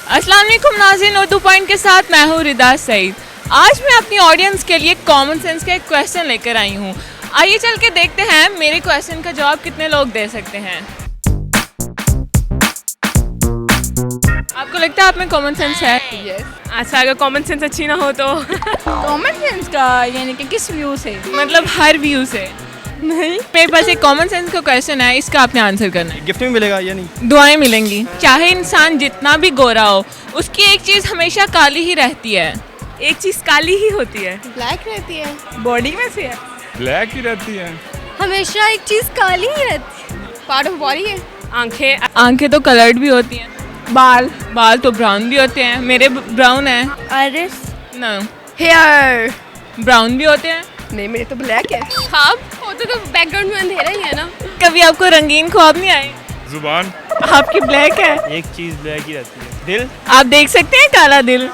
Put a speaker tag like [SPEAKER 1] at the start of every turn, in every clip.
[SPEAKER 1] अस्सलाम वालेकुम नाज़रीन, उर्दू पॉइंट के साथ मैं हूँ रिदा सईद। आज मैं अपनी ऑडियंस के लिए कॉमन सेंस का एक क्वेश्चन लेकर आई हूँ। आइए चल के देखते हैं मेरे क्वेश्चन का जवाब कितने लोग दे सकते हैं। आपको लगता है आप में कॉमन सेंस है?
[SPEAKER 2] यस।
[SPEAKER 1] अच्छा, अगर कॉमन सेंस अच्छी ना हो तो
[SPEAKER 2] कॉमन सेंस का यानी कि किस व्यू से?
[SPEAKER 1] मतलब हर व्यू से
[SPEAKER 2] नहीं।
[SPEAKER 1] मेरे पास एक कॉमन सेंस का क्वेश्चन है, इसका आपने आंसर करना है।
[SPEAKER 3] गिफ्ट में मिलेगा या नहीं?
[SPEAKER 1] दुआएं मिलेंगी। चाहे इंसान जितना भी गोरा हो, उसकी एक चीज़ हमेशा काली ही रहती है। एक चीज़ काली ही होती है।
[SPEAKER 2] ब्लैक रहती है।
[SPEAKER 1] बॉडी में से है।
[SPEAKER 4] ब्लैक ही रहती है।
[SPEAKER 2] हमेशा एक चीज काली ही रहती है। पार्ट ऑफ बॉडी है।
[SPEAKER 1] आंखें आंखें तो कलर्ड भी होती हैं। बाल तो ब्राउन भी होते हैं। मेरे ब्राउन है।
[SPEAKER 2] आइरिस।
[SPEAKER 1] ना,
[SPEAKER 2] हेयर।
[SPEAKER 1] ब्राउन भी होते हैं।
[SPEAKER 2] नहीं, मेरे तो ब्लैक है।
[SPEAKER 1] ख्वाब
[SPEAKER 2] होता तो बैकग्राउंड में अंधेरा ही है ना।
[SPEAKER 1] कभी आपको रंगीन ख्वाब नहीं आए?
[SPEAKER 4] जुबान।
[SPEAKER 1] आपकी ब्लैक है।
[SPEAKER 3] एक चीज ब्लैक ही रहती है। दिल।
[SPEAKER 1] आप देख सकते हैं काला दिल।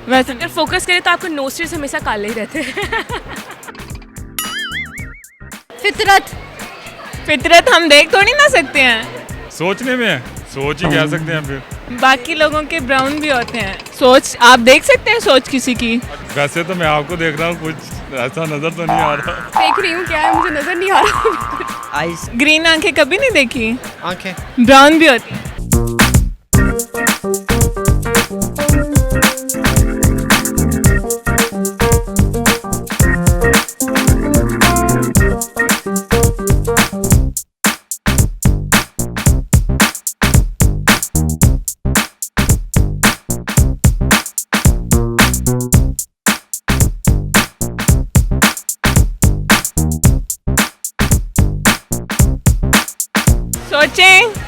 [SPEAKER 1] वैसे अगर फोकस करें तो आपके नोस्ट्रिल्स हमेशा काले ही रहते हैं। फितरत हम देख थोड़ी ना सकते हैं।
[SPEAKER 4] सोचने में है, सोच ही कह सकते हैं फिर।
[SPEAKER 1] बाकी लोगों के ब्राउन भी होते हैं। सोच आप देख सकते हैं, सोच किसी की।
[SPEAKER 4] वैसे तो मैं आपको देख रहा हूँ, कुछ ऐसा नजर तो नहीं आ रहा।
[SPEAKER 2] देख रही हूँ, क्या है मुझे नजर नहीं आ रहा।
[SPEAKER 3] आइस।
[SPEAKER 1] ग्रीन आंखें कभी नहीं देखी?
[SPEAKER 3] आंखें।
[SPEAKER 1] ब्राउन भी होती हैं।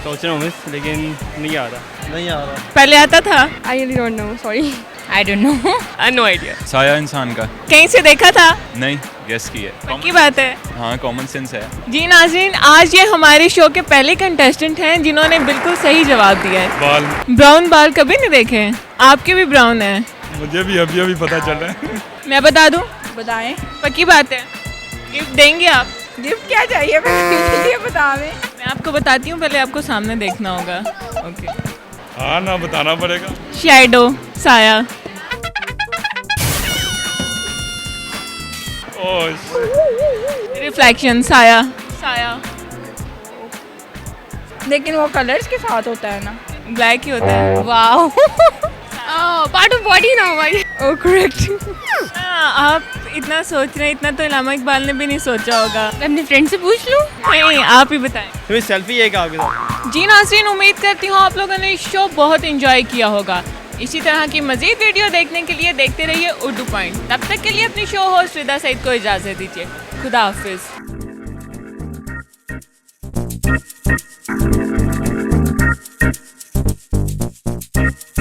[SPEAKER 3] सोच रहा हूँ मिस, लेकिन नहीं आ रहा।
[SPEAKER 1] पहले आता था।
[SPEAKER 2] I really don't know, sorry.
[SPEAKER 1] I don't know. No idea.
[SPEAKER 5] साया इंसान का
[SPEAKER 1] कहीं से देखा था?
[SPEAKER 5] नहीं, गेस की है।
[SPEAKER 1] पक्की बात है।
[SPEAKER 5] हाँ, कॉमन सेंस है।
[SPEAKER 1] जी नाज़रीन, आज ये हमारे शो के पहले कंटेस्टेंट हैं जिन्होंने बिल्कुल सही जवाब दिया है।
[SPEAKER 4] बाल।
[SPEAKER 1] ब्राउन बाल कभी नहीं देखे हैं? आपके भी ब्राउन है।
[SPEAKER 4] मुझे भी अभी पता चल रहा है।
[SPEAKER 1] मैं बता दूं?
[SPEAKER 2] बताएं।
[SPEAKER 1] पक्की बात है। गिफ्ट देंगे आप?
[SPEAKER 2] गिफ्ट क्या चाहिए? ये बता मैं
[SPEAKER 1] आपको बताती हूँ, पहले आपको सामने देखना होगा। ओके।
[SPEAKER 4] हाँ ना, बताना पड़ेगा।
[SPEAKER 1] शैडो, साया।
[SPEAKER 4] ओह,
[SPEAKER 1] रिफ्लेक्शन, साया।
[SPEAKER 2] लेकिन वो कलर्स के साथ होता है ना।
[SPEAKER 1] ब्लैक ही होता है।
[SPEAKER 2] वाओ। पार्ट ऑफ बॉडी ना भाई। ओह करेक्ट।
[SPEAKER 1] आप इतना सोच रहे हैं, इतना तो इलामा इकबाल ने भी नहीं सोचा होगा।
[SPEAKER 2] मैं अपने फ्रेंड से पूछ लूँ।
[SPEAKER 1] नहीं, आप ही बताएं।
[SPEAKER 3] तुम्हें सेल्फी है क्या आपके साथ?
[SPEAKER 1] जी नाज़रीन, उम्मीद करती हूँ आप लोगों ने इस शो बहुत एंजॉय किया होगा। इसी तरह की मज़ीद वीडियो देखने के लिए देखते रहिए उर्दू पॉइंट। तब तक के लिए अपनी शो होस्ट रिदा सईद को इजाज़त दीजिए। खुदा हाफिज़।